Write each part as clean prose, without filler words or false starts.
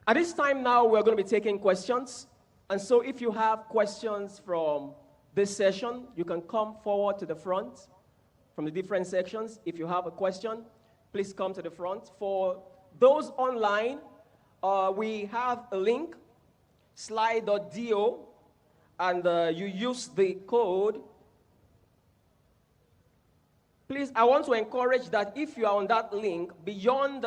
At this time now, we're going to be taking questions. And so if you have questions from this session, you can come forward to the front from the different sections. If you have a question, please come to the front. For those online, we have a link, slide.do, and you use the code. Please, I want to encourage that if you are on that link, beyond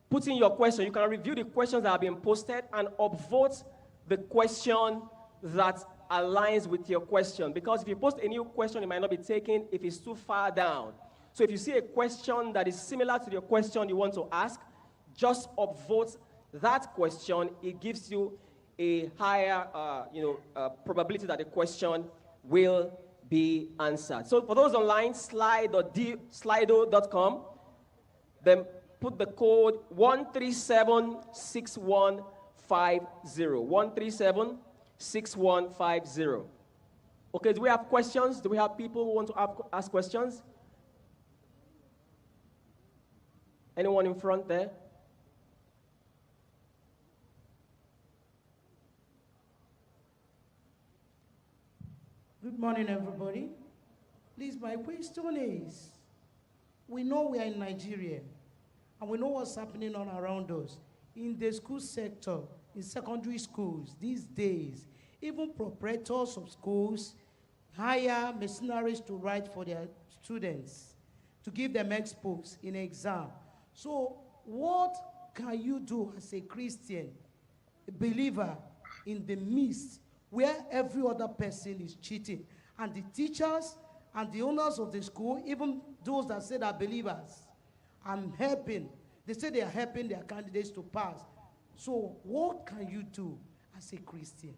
putting your question, you can review the questions that have been posted and upvote the question that aligns with your question. Because if you post a new question, it might not be taken if it's too far down. So if you see a question that is similar to your question you want to ask, just upvote that question. It gives you a higher probability that the question will be answered. So for those online, slido.com, then put the code 1376150. 1376150. Okay, do we have questions? Do we have people who want to ask questions? Anyone in front there? Good morning, everybody. Please, my question is, we know we are in Nigeria, and we know what's happening all around us. In the school sector, in secondary schools, these days, even proprietors of schools hire mercenaries to write for their students, to give them exposés in exam. So what can you do as a Christian, a believer, in the midst where every other person is cheating, and the teachers and the owners of the school, even those that say they're believers, I'm helping. They say they are helping their candidates to pass. So what can you do as a Christian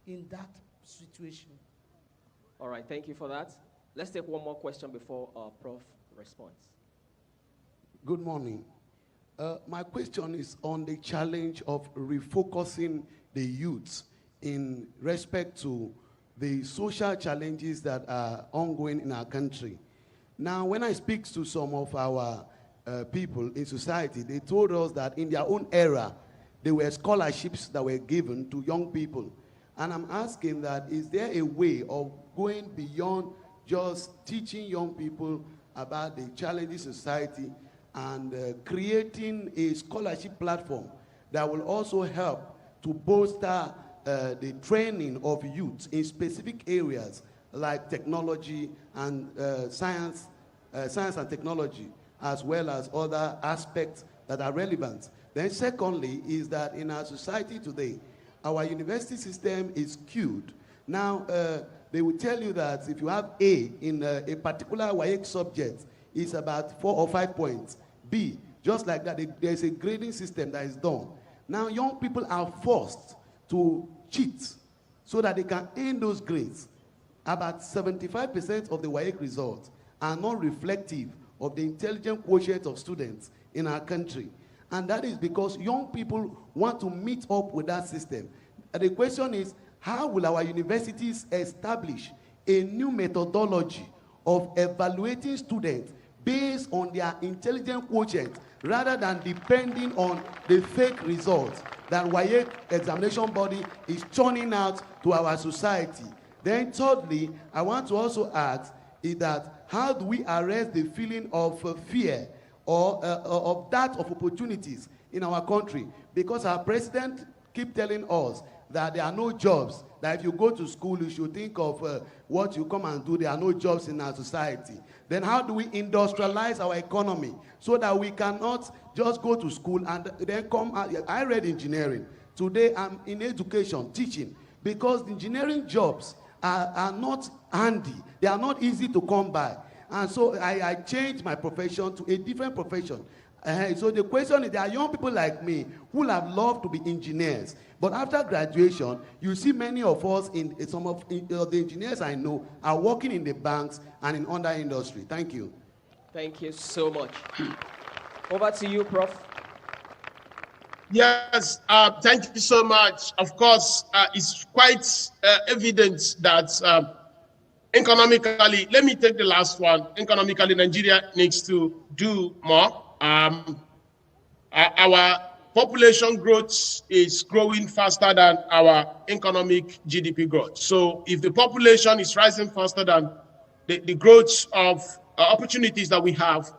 in that situation? All right, thank you for that. Let's take one more question before Prof responds. Good morning. My question is on the challenge of refocusing the youth in respect to the social challenges that are ongoing in our country. Now, when I speak to some of our people in society, they told us that in their own era, there were scholarships that were given to young people. And I'm asking that, is there a way of going beyond just teaching young people about the challenges of society and creating a scholarship platform that will also help to bolster the training of youth in specific areas like technology and science and technology, as well as other aspects that are relevant. Then secondly is that in our society today, our university system is skewed. Now, they will tell you that if you have A in a particular WAEC subject, it's about 4 or 5 points. B, just like that, there's a grading system that is done. Now, young people are forced to cheat so that they can earn those grades. About 75% of the WAEC results are not reflective of the intelligent quotient of students in our country. And that is because young people want to meet up with that system. And the question is, how will our universities establish a new methodology of evaluating students based on their intelligent quotient rather than depending on the fake results that WAEC examination body is churning out to our society? Then thirdly, I want to also ask is that how do we arrest the feeling of fear or of that of opportunities in our country? Because our president keep telling us that there are no jobs, that if you go to school, you should think of what you come and do. There are no jobs in our society. Then how do we industrialize our economy so that we cannot just go to school and then come out? I read engineering. Today I'm in education, teaching, because the engineering jobs are not handy. They are not easy to come by. And so I changed my profession to a different profession. So the question is, there are young people like me who have loved to be engineers. But after graduation, you see many of us, some of the engineers I know, are working in the banks and in other industry. Thank you. Thank you so much. Over to you, Prof. Yes, thank you so much. Of course, it's quite evident that economically, let me take the last one. Economically, Nigeria needs to do more. Our population growth is growing faster than our economic GDP growth. So if the population is rising faster than the growth of opportunities that we have,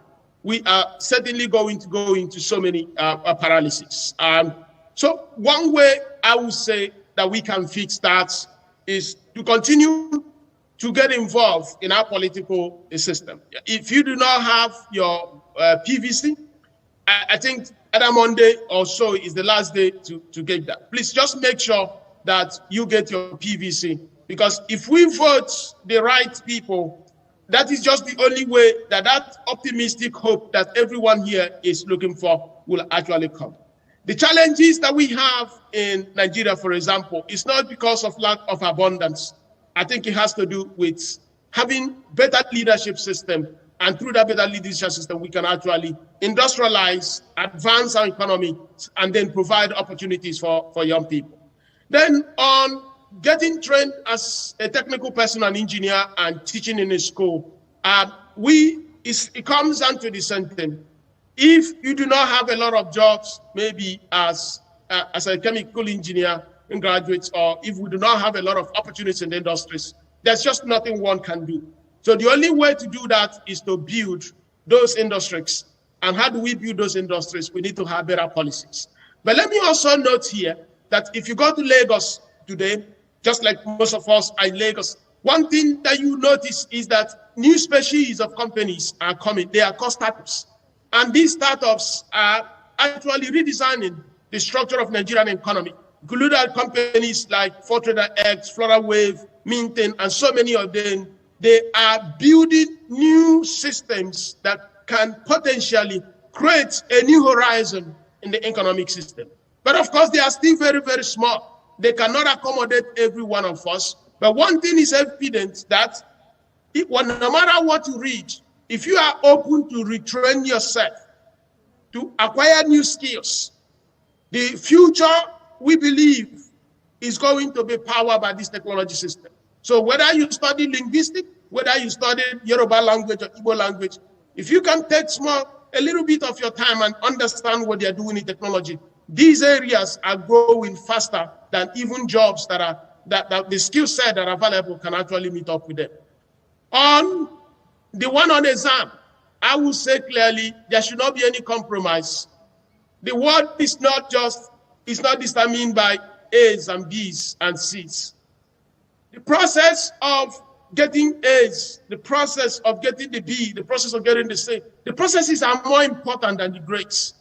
we are certainly going to go into so many paralysis. So one way I would say that we can fix that is to continue to get involved in our political system. If you do not have your PVC, I think either Monday or so is the last day to get that. Please just make sure that you get your PVC, because if we vote the right people, that is just the only way that optimistic hope that everyone here is looking for will actually come. The challenges that we have in Nigeria, for example, is not because of lack of abundance. I think it has to do with having better leadership system, and through that better leadership system, we can actually industrialize, advance our economy, and then provide opportunities for young people. Then on getting trained as a technical person, an engineer, and teaching in a school, it comes down to the same thing. If you do not have a lot of jobs, maybe as a chemical engineer in graduates, or if we do not have a lot of opportunities in the industries, there's just nothing one can do. So the only way to do that is to build those industries. And how do we build those industries? We need to have better policies. But let me also note here that if you go to Lagos today, just like most of us are in Lagos, one thing that you notice is that new species of companies are coming. They are called startups. And these startups are actually redesigning the structure of Nigerian economy, including companies like Fortrader X, Flora Wave, Minton, and so many of them. They are building new systems that can potentially create a new horizon in the economic system. But of course, they are still very, very small. They cannot accommodate every one of us. But one thing is evident, that no matter what you read, if you are open to retrain yourself, to acquire new skills, the future, we believe, is going to be powered by this technology system. So whether you study linguistics, whether you study Yoruba language or Igbo language, if you can take a little bit of your time and understand what they're doing in technology, these areas are growing faster than even jobs that the skill set that are available can actually meet up with them. On the one on exam, I will say clearly there should not be any compromise. The world is not determined by A's and B's and C's. The process of getting A's, the process of getting the B, the process of getting the C, the processes are more important than the grades.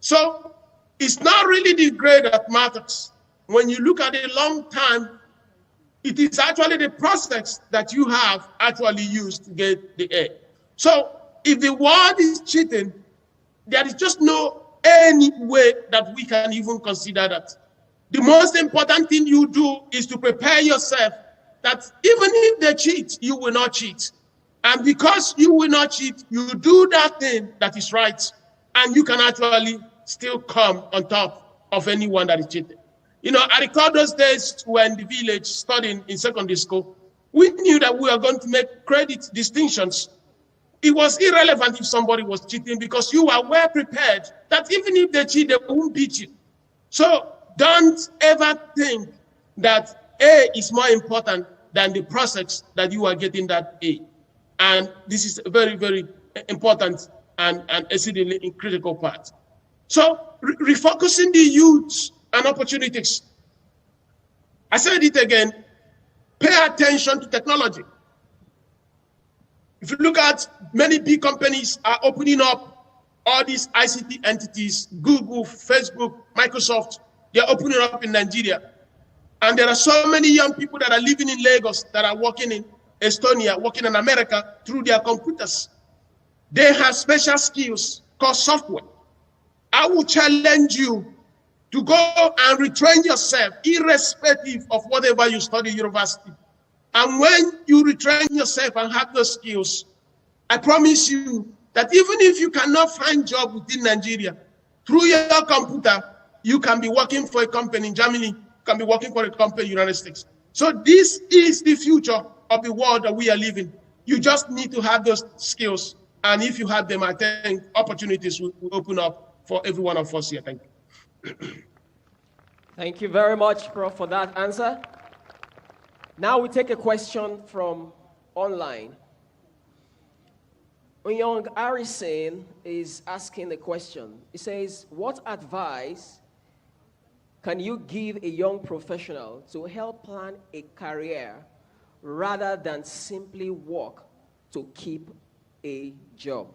So it's not really the grade that matters. When you look at a long time, it is actually the process that you have actually used to get the A. So if the world is cheating, there is just no any way that we can even consider that. The most important thing you do is to prepare yourself that even if they cheat, you will not cheat. And because you will not cheat, you do that thing that is right, and you can actually still come on top of anyone that is cheating. You know, I recall those days when the village studying in secondary school, we knew that we were going to make credit distinctions. It was irrelevant if somebody was cheating, because you were well prepared that even if they cheat, they won't beat you. So don't ever think that A is more important than the process that you are getting that A. And this is a very, very important and exceedingly critical part. So refocusing the youth and opportunities. I said it again, pay attention to technology. If you look at many big companies are opening up all these ICT entities, Google, Facebook, Microsoft, they're opening up in Nigeria. And there are so many young people that are living in Lagos that are working in Estonia, working in America through their computers. They have special skills called software. I will challenge you to go and retrain yourself, irrespective of whatever you study at university. And when you retrain yourself and have those skills, I promise you that even if you cannot find a job within Nigeria, through your computer, you can be working for a company in Germany, you can be working for a company in the United States. So this is the future of the world that we are living. You just need to have those skills. And if you have them, I think opportunities will open up for every one of us here. Thank you. Thank you very much, Prof, for that answer. Now we take a question from online. Young Harrison is asking the question. He says, what advice can you give a young professional to help plan a career rather than simply work to keep a job?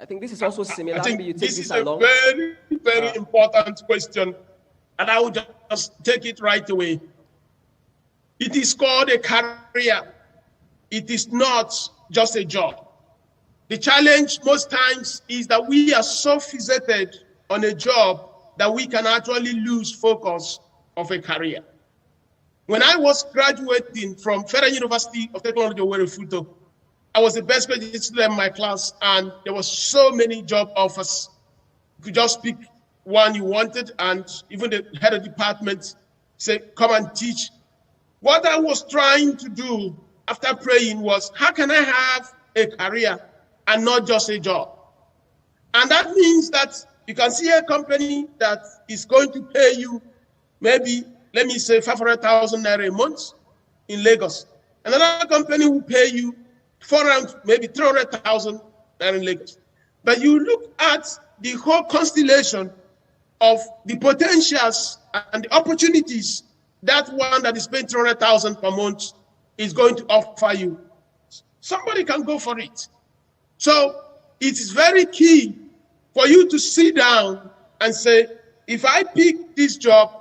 I think this is also similar. I think Maybe you take this is along. a very, very important question, and I will just take it right away. It is called a career. It is not just a job. The challenge most times is that we are so fixated on a job that we can actually lose focus of a career. When I was graduating from Federal University of Technology, Owerri Futo, I was the best graduate student in my class, and there were so many job offers. You could just pick one you wanted, and even the head of department said, come and teach. What I was trying to do after praying was, how can I have a career and not just a job? And that means that you can see a company that is going to pay you maybe, let me say, 500,000 naira a month in Lagos. Another company will pay you maybe 300,000 naira in Lagos. But you look at the whole constellation of the potentials and the opportunities that one that is paying 300,000 per month is going to offer you. Somebody can go for it. So it is very key for you to sit down and say, if I pick this job,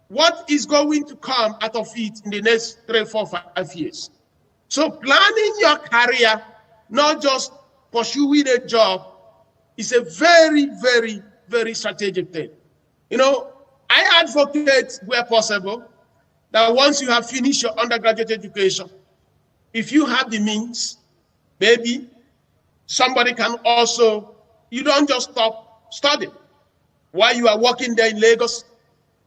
what is going to come out of it in the next 3, 4, 5 years? So planning your career, not just pursuing a job, is a very, very, very strategic thing. You know, I advocate where possible that once you have finished your undergraduate education, if you have the means, maybe somebody can also, you don't just stop studying. While you are working there in Lagos,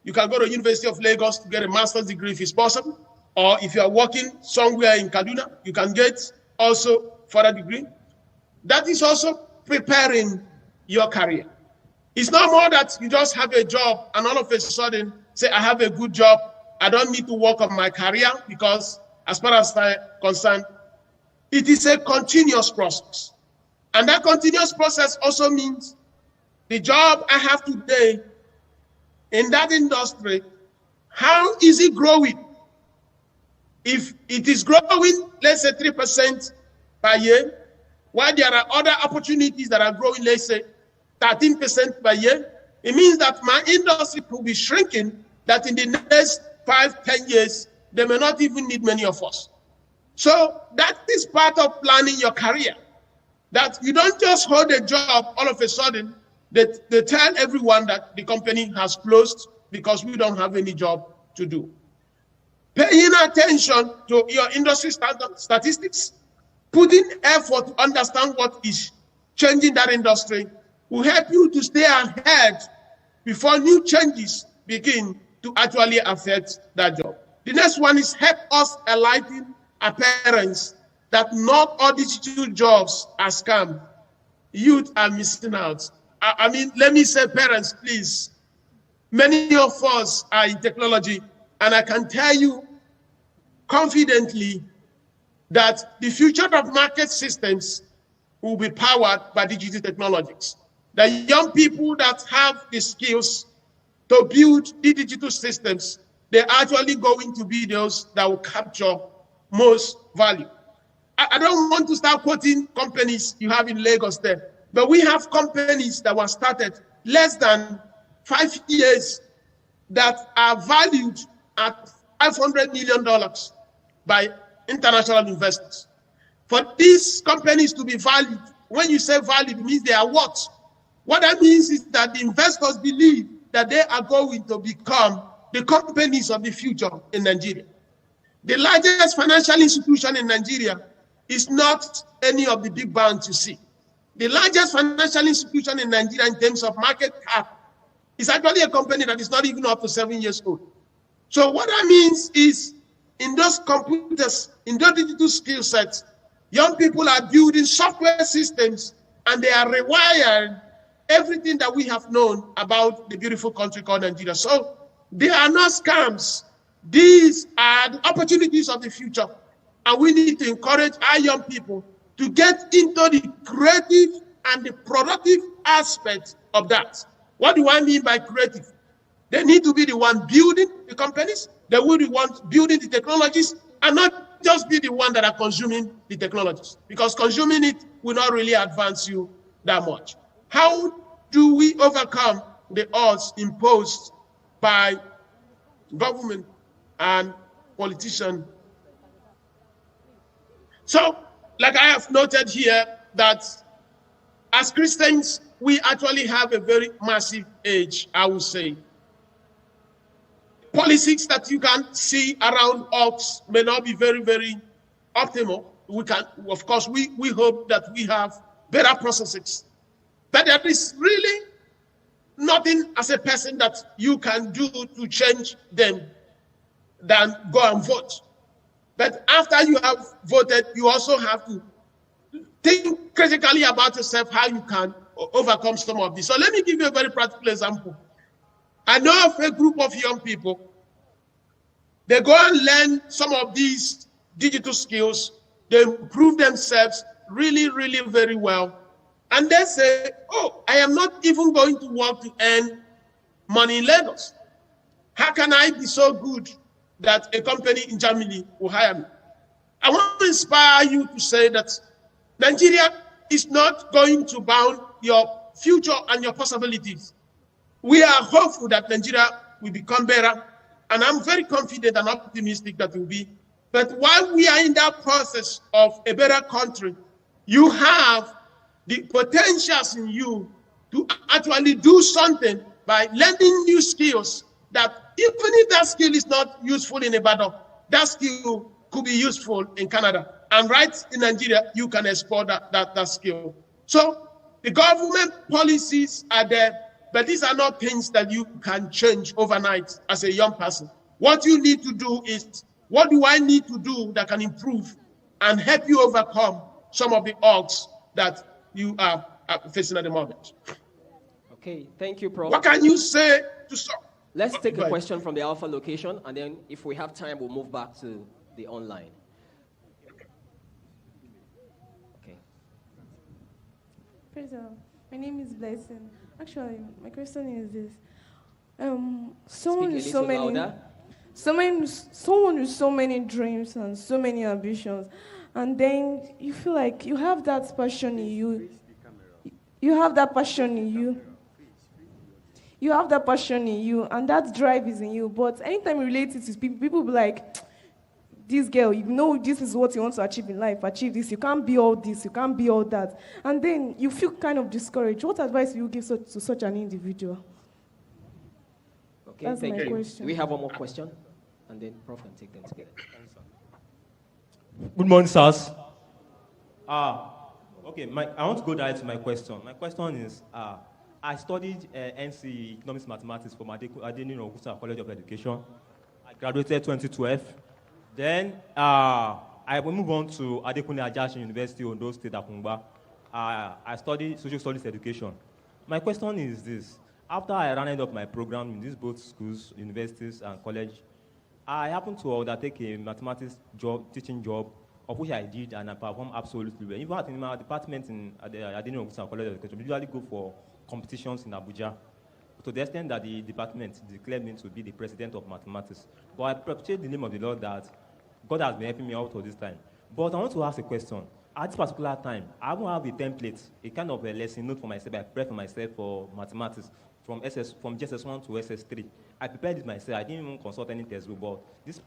you can go to University of Lagos to get a master's degree if it's possible. Or if you are working somewhere in Kaduna, you can get also further degree. That is also preparing your career. It's not more that you just have a job and all of a sudden say, I have a good job, I don't need to work on my career, because as far as I'm concerned, it is a continuous process. And that continuous process also means the job I have today in that industry, how is it growing? If it is growing, let's say 3% per year, while there are other opportunities that are growing, let's say 13% per year, it means that my industry will be shrinking, that in the next 5, 10 years, they may not even need many of us. So that is part of planning your career, that you don't just hold a job all of a sudden, that they tell everyone that the company has closed because we don't have any job to do. Paying attention to your industry statistics, putting effort to understand what is changing that industry will help you to stay ahead before new changes begin to actually affect that job. The next one is help us enlighten our parents that not all digital jobs are scam. Youth are missing out. I mean, let me say, parents, please. Many of us are in technology, and I can tell you confidently that the future of market systems will be powered by digital technologies. The young people that have the skills to build the digital systems, they're actually going to be those that will capture most value. I don't want to start quoting companies you have in Lagos there, but we have companies that were started less than 5 years that are valued at $500 million by international investors. For these companies to be valued, when you say valued, it means they are what? What that means is that the investors believe that they are going to become the companies of the future in Nigeria. The largest financial institution in Nigeria is not any of the big banks you see. The largest financial institution in Nigeria in terms of market cap is actually a company that is not even up to 7 years old. So what that means is, in those computers, in those digital skill sets, young people are building software systems and they are rewired everything that we have known about the beautiful country called Nigeria. So they are not scams. These are the opportunities of the future. And we need to encourage our young people to get into the creative and the productive aspect of that. What do I mean by creative? They need to be the one building the companies. They will be the ones building the technologies, and not just be the one that are consuming the technologies, because consuming it will not really advance you that much. How do we overcome the odds imposed by government and politicians? So, like I have noted here, that as Christians, we actually have a very massive age, I would say. Policies that you can see around us may not be very, very optimal. We can, of course, we hope that we have better processes. But there is really nothing as a person that you can do to change them than go and vote. But after you have voted, you also have to think critically about yourself, how you can overcome some of this. So let me give you a very practical example. I know of a group of young people. They go and learn some of these digital skills. They improve themselves really, really very well. And they say, oh, I am not even going to work to earn money in Lagos. How can I be so good that a company in Germany will hire me? I want to inspire you to say that Nigeria is not going to bound your future and your possibilities. We are hopeful that Nigeria will become better, and I'm very confident and optimistic that it will be. But while we are in that process of a better country, you have the potentials in you to actually do something by learning new skills that even if that skill is not useful in Ibadan, that skill could be useful in Canada. And right in Nigeria, you can export that skill. So the government policies are there, but these are not things that you can change overnight as a young person. What you need to do is, what do I need to do that can improve and help you overcome some of the odds that you are facing at the moment? Okay, thank you, Prof. What can you say to stop? Let's take a question from the Alpha location, and then if we have time, we'll move back to the online. Okay. Praise God. My name is Blessing. Actually, my question is this: someone with so many dreams and so many ambitions, and then you feel like you have that passion in you. You have that passion in you. You have that passion in you, and that drive is in you. But anytime you relate it to people, people be like, this girl, you know this is what you want to achieve in life, achieve this. You can't be all this, you can't be all that. And then you feel kind of discouraged. What advice do you give to such an individual? Okay, that's thank my you. question. We have one more question, and then Prof can take them together. Good morning, sirs. Okay, I want to go direct to my question. My question is, I studied NCE Economics Mathematics from Adeniran Oguta College of Education. I graduated 2012. Then I will move on to Adekunle Ajasin University, Ondo State, Akungba. I studied social studies education. My question is this. After I rounded up my program in these both schools, universities, and college, I happened to undertake a mathematics job, teaching job, of which I did, and I performed absolutely well. In fact, in my department in Adeniran Oguta College of Education, we usually go for competitions in Abuja, to the extent that the department declared me to be the president of mathematics. But I appreciate the name of the Lord that God has been helping me out all this time. But I want to ask a question. At this particular time, I don't have a template, a kind of a lesson note for myself. I prepared for myself for mathematics from JSS1 to SS3. I prepared it myself. I didn't even consult any textbook, but this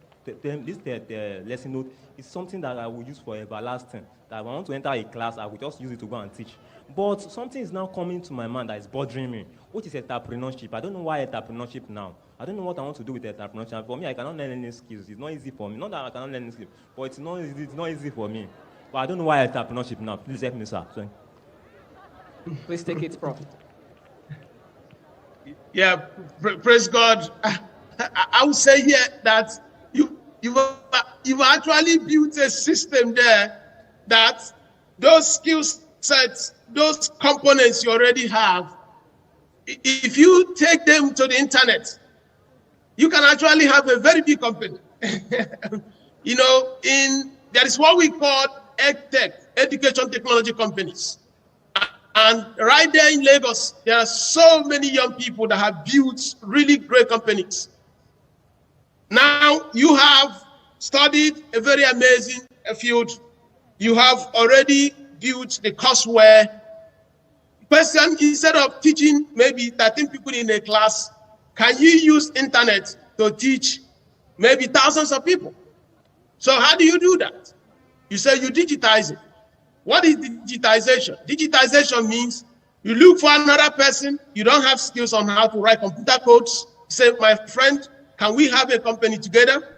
lesson note is something that I will use for everlasting. That when I want to enter a class, I will just use it to go and teach. But something is now coming to my mind that is bothering me, which is entrepreneurship. I don't know why entrepreneurship now. I don't know what I want to do with entrepreneurship. For me, I cannot learn any skills. It's not easy for me. Not that I cannot learn any skills, but it's not easy for me. But I don't know why entrepreneurship now. Please help me, sir. Sorry. Please take it, Prof. Yeah, praise God. I would say here that you've actually built a system there that those skill sets those components you already have, if you take them to the internet, you can actually have a very big company. You know, there is what we call EdTech, education technology companies. And right there in Lagos, there are so many young people that have built really great companies. Now, you have studied a very amazing field. You have already built the courseware. Question, instead of teaching maybe 13 people in a class, can you use internet to teach maybe thousands of people? So how do you do that? You say you digitize it. What is digitization? Digitization means you look for another person, you don't have skills on how to write computer codes. You say, my friend, can we have a company together?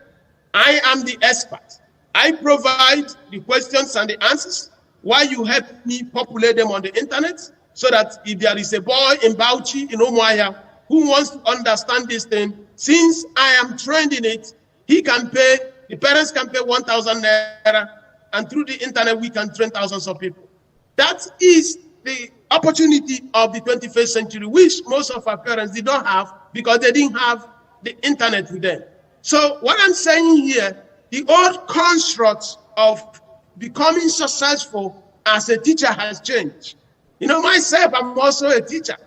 I am the expert. I provide the questions and the answers while you help me populate them on the internet, so that if there is a boy in Bauchi, in Umuahia, who wants to understand this thing, since I am trained in it, he can pay, the parents can pay 1,000 naira, and through the internet, we can train thousands of people. That is the opportunity of the 21st century, which most of our parents did not have because they didn't have the internet with them. So what I'm saying here, the old construct of becoming successful as a teacher has changed. You know, myself, I'm also a teacher.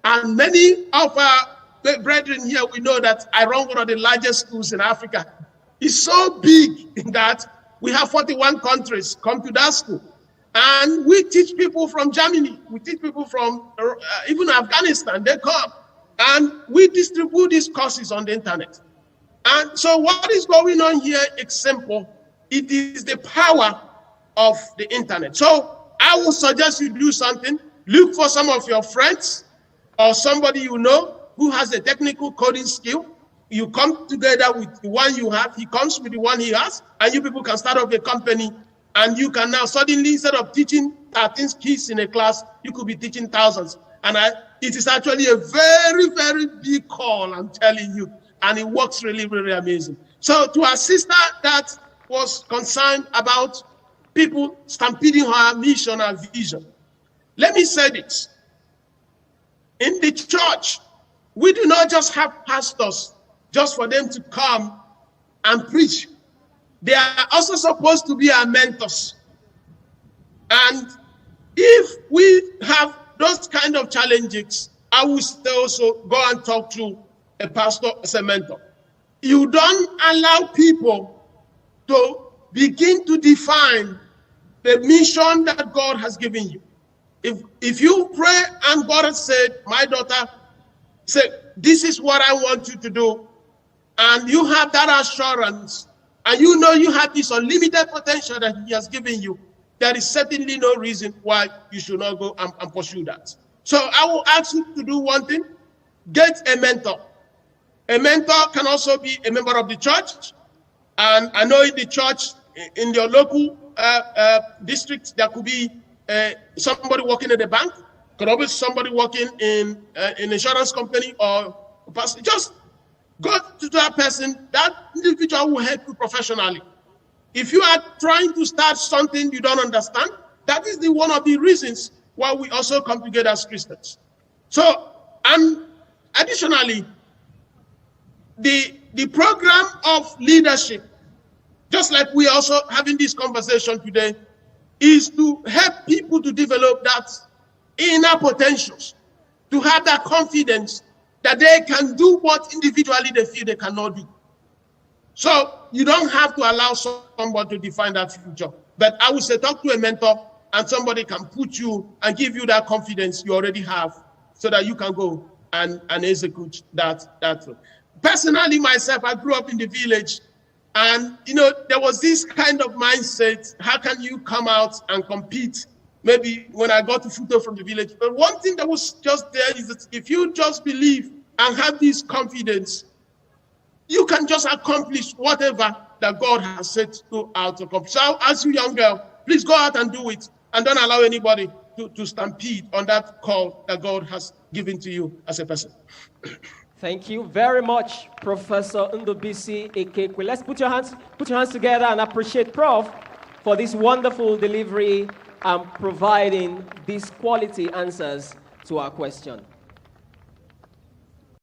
And many of our brethren here, we know that I run one of the largest schools in Africa. It's so big that we have 41 countries come to that school. And we teach people from Germany. We teach people from even Afghanistan. They come. And we distribute these courses on the internet. And so what is going on here is simple. It is the power of the internet. So I will suggest you do something. Look for some of your friends or somebody you know who has a technical coding skill. You come together with the one you have, he comes with the one he has, and you people can start up a company, and you can now suddenly, instead of teaching 13 kids in a class, you could be teaching thousands. And it is actually a very, very big call, I'm telling you, and it works really, really amazing. So to our sister that was concerned about people stampeding her mission and vision, let me say this. In the church, we do not just have pastors just for them to come and preach. They are also supposed to be our mentors. And if we have those kind of challenges, I will still also go and talk to a pastor as a mentor. You don't allow people to begin to define the mission that God has given you. If you pray and God has said, my daughter, say, this is what I want you to do, and you have that assurance, and you know you have this unlimited potential that he has given you, there is certainly no reason why you should not go and pursue that. So I will ask you to do one thing. Get a mentor. A mentor can also be a member of the church. And I know in the church, in your local district, there could be somebody working at the bank, could always be somebody working in an insurance company, or just go to that person. That individual will help you professionally. If you are trying to start something you don't understand, that is one of the reasons why we also come together as Christians. So, and additionally, the program of leadership, just like we are also having this conversation today, is to help people to develop that inner potentials, to have that confidence that they can do what individually they feel they cannot do. So you don't have to allow somebody to define that future. But I would say talk to a mentor, and somebody can put you and give you that confidence you already have, so that you can go and execute that. Personally, myself, I grew up in the village, and there was this kind of mindset: how can you come out and compete? Maybe when I got to Futo from the village. But one thing that was just there is that if you just believe and have this confidence, you can just accomplish whatever that God has set you out to accomplish. So I'll ask you, young girl, please go out and do it, and don't allow anybody to stampede on that call that God has given to you as a person. Thank you very much, Professor Ndubuisi Ekekwe. Let's put your hands together and appreciate Prof for this wonderful delivery and providing these quality answers to our question.